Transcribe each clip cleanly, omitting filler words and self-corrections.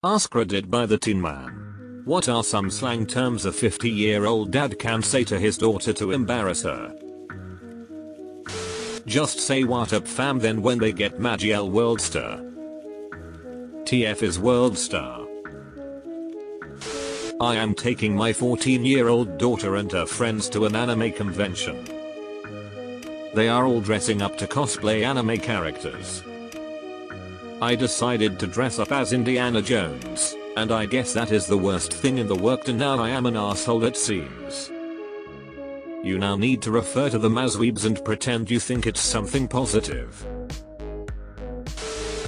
AskReddit by the Teen Man. What are some slang terms a 50-year-old dad can say to his daughter to embarrass her? Just say what up fam, then when they get mad yell world star. TF is world star. I am taking my 14-year-old daughter and her friends to an anime convention. They are all dressing up to cosplay anime characters. I decided to dress up as Indiana Jones, and I guess that is the worst thing in the world, and now I am an asshole it seems. You now need to refer to them as weebs and pretend you think it's something positive.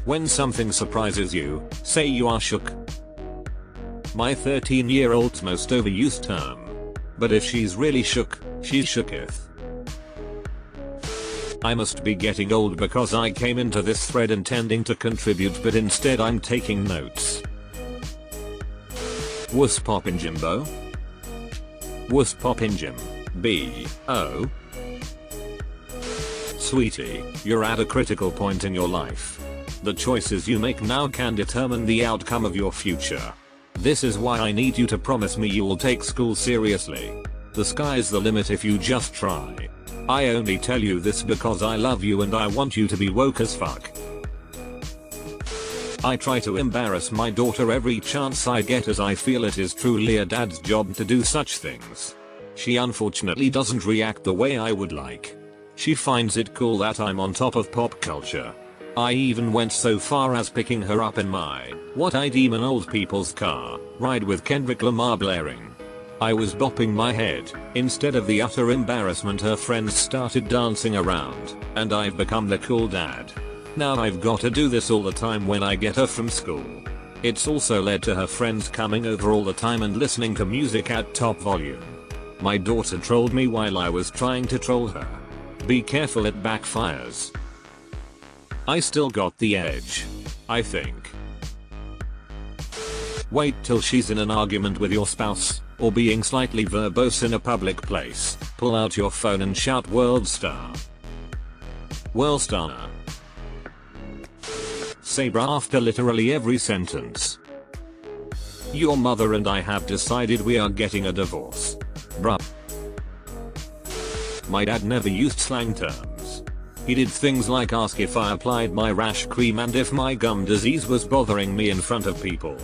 When something surprises you, say you are shook. My 13-year-old's most overused term. But if she's really shook, she's shooketh. I must be getting old because I came into this thread intending to contribute, but instead I'm taking notes. Wuss poppin' Jimbo? Wuss poppin' Jim. B.O. Sweetie, you're at a critical point in your life. The choices you make now can determine the outcome of your future. This is why I need you to promise me you will take school seriously. The sky's the limit if you just try. I only tell you this because I love you and I want you to be woke as fuck. I try to embarrass my daughter every chance I get, as I feel it is truly a dad's job to do such things. She unfortunately doesn't react the way I would like. She finds it cool that I'm on top of pop culture. I even went so far as picking her up in my what I deem an old people's car ride with Kendrick Lamar blaring. I was bopping my head. Instead of the utter embarrassment, her friends started dancing around, and I've become the cool dad. Now I've got to do this all the time when I get her from school. It's also led to her friends coming over all the time and listening to music at top volume. My daughter trolled me while I was trying to troll her. Be careful, it backfires. I still got the edge, I think. Wait till she's in an argument with your spouse, or being slightly verbose in a public place. Pull out your phone and shout world star. World star. Say bruh after literally every sentence. Your mother and I have decided we are getting a divorce. Bruh. My dad never used slang terms. He did things like ask if I applied my rash cream and if my gum disease was bothering me in front of people.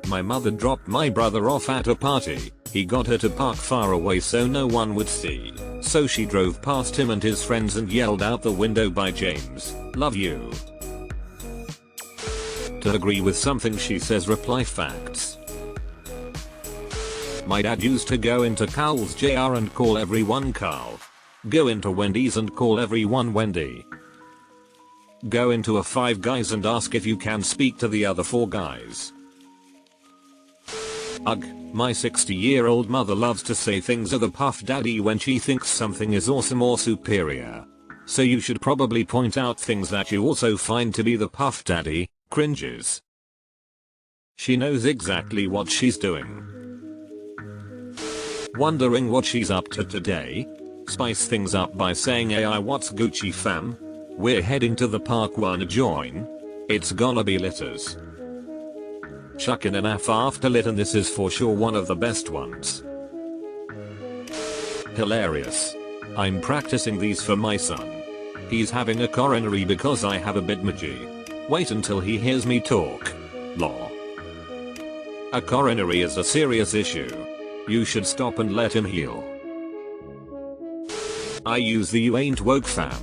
My mother dropped my brother off at a party. He got her to park far away so no one would see. So she drove past him and his friends and yelled out the window, "Bye James, love you." To agree with something she says, reply facts. My dad used to go into Carl's Jr. and call everyone Carl. Go into Wendy's and call everyone Wendy. Go into a Five Guys and ask if you can speak to the other 4 guys. Ugh, my 60-year-old mother loves to say things are the puff daddy when she thinks something is awesome or superior. So you should probably point out things that you also find to be the puff daddy, cringes. She knows exactly what she's doing. Wondering what she's up to today? Spice things up by saying, "Hey, what's Gucci fam? We're heading to the park, wanna join? It's gonna be litters." Chuckin' an F after lit, and this is for sure one of the best ones. Hilarious. I'm practicing these for my son. He's having a coronary because I have a bidmaji. Wait until he hears me talk. Lol. A coronary is a serious issue. You should stop and let him heal. I use the "you ain't woke fam.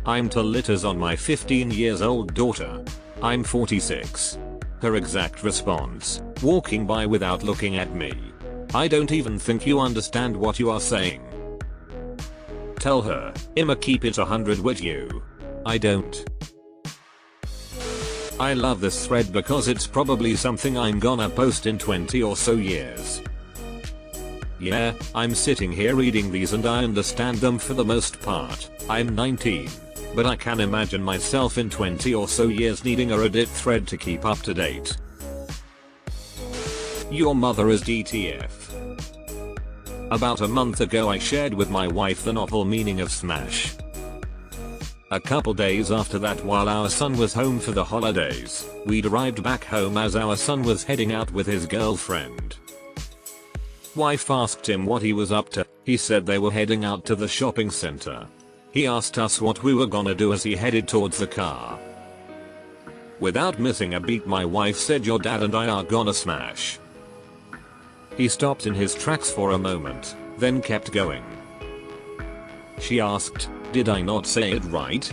I'm to litters" on my 15-year-old daughter. I'm 46. Her exact response: walking by without looking at me. I don't even think you understand what you are saying. Tell her, "I'ma keep it 100 with you." I don't. I love this thread because it's probably something I'm gonna post in 20 or so years. Yeah, I'm sitting here reading these and I understand them for the most part. I'm 19. But I can imagine myself in 20 or so years needing a Reddit thread to keep up to date. Your mother is DTF. About a month ago I shared with my wife the novel meaning of smash. A couple days after that, while our son was home for the holidays, we'd arrived back home as our son was heading out with his girlfriend. Wife asked him what he was up to. He said they were heading out to the shopping center. He asked us what we were gonna do as he headed towards the car. Without missing a beat, my wife said, "Your dad and I are gonna smash." He stopped in his tracks for a moment, then kept going. She asked, "Did I not say it right?"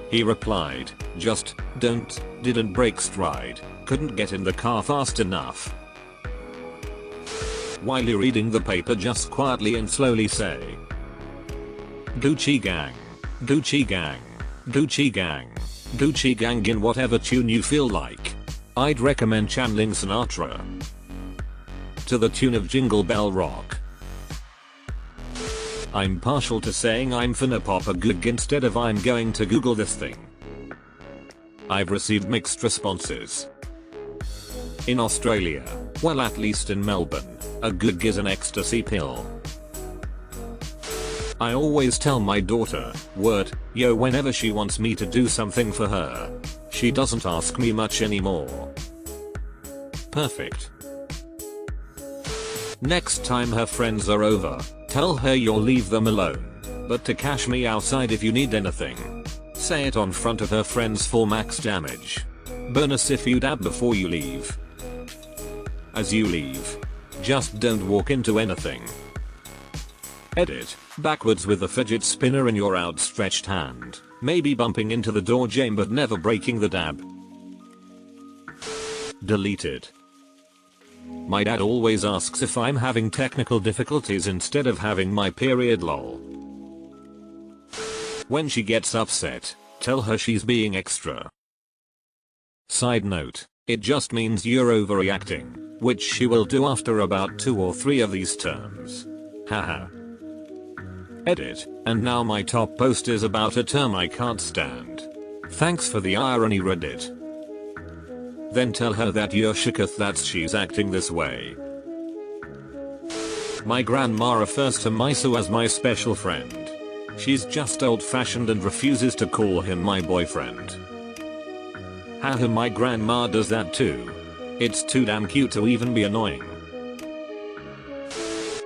He replied, "Just didn't break stride, couldn't get in the car fast enough." While you're reading the paper, just quietly and slowly say, "Gucci gang, Gucci gang, Gucci gang, Gucci gang" in whatever tune you feel like. I'd recommend channeling Sinatra to the tune of Jingle Bell Rock. I'm partial to saying I'm finna pop a goog instead of I'm going to Google this thing. I've received mixed responses. In Australia, well, at least in Melbourne, a goog is an ecstasy pill. I always tell my daughter, yo, whenever she wants me to do something for her. She doesn't ask me much anymore. Perfect. Next time her friends are over, tell her you'll leave them alone, but to cash me outside if you need anything. Say it on front of her friends for max damage. Bonus if you dab before you leave. As you leave, just don't walk into anything. Edit. Backwards with the fidget spinner in your outstretched hand, maybe bumping into the door jamb but never breaking the dab. Deleted. My dad always asks if I'm having technical difficulties instead of having my period, lol. When she gets upset, tell her she's being extra. Side note, it just means you're overreacting, which she will do after about 2 or 3 of these terms. Haha. Edit. And now my top post is about a term I can't stand. Thanks for the irony, Reddit. Then tell her that you're shooketh that she's acting this way. My grandma refers to Miso as my special friend. She's just old-fashioned and refuses to call him my boyfriend. Haha, my grandma does that too. It's too damn cute to even be annoying.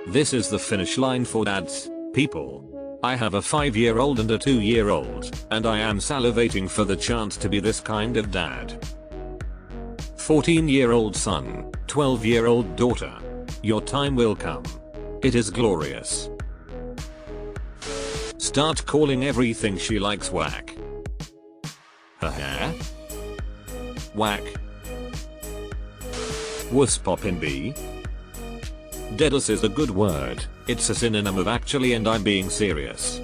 This is the finish line for dads, people. I have a 5-year-old and a 2-year-old, and I am salivating for the chance to be this kind of dad. 14-year-old son, 12-year-old daughter. Your time will come. It is glorious. Start calling everything she likes whack. Her hair? Whack. Wuss poppin' B. Deadass is a good word. It's a synonym of actually, and I'm being serious.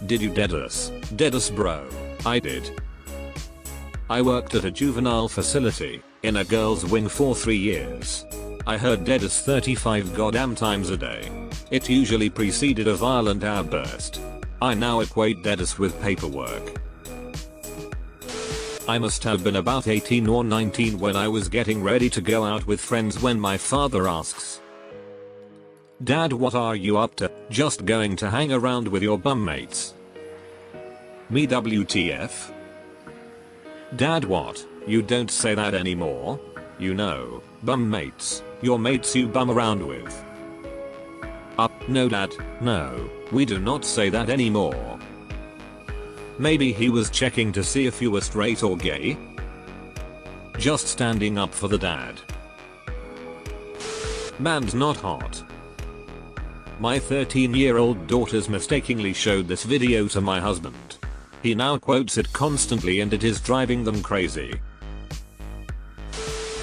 Did you deadass? Deadass bro. I did. I worked at a juvenile facility, in a girl's wing for 3 years. I heard deadass 35 goddamn times a day. It usually preceded a violent outburst. I now equate deadass with paperwork. I must have been about 18 or 19 when I was getting ready to go out with friends when my father asks, "Dad, what are you up to?" "Just going to hang around with your bum mates." Me WTF? Dad, what? You don't say that anymore? You know, bum mates, your mates you bum around with. No dad, no, we do not say that anymore. Maybe he was checking to see if you were straight or gay? Just standing up for the dad. Man's not hot. My 13-year-old daughters mistakenly showed this video to my husband. He now quotes it constantly and it is driving them crazy.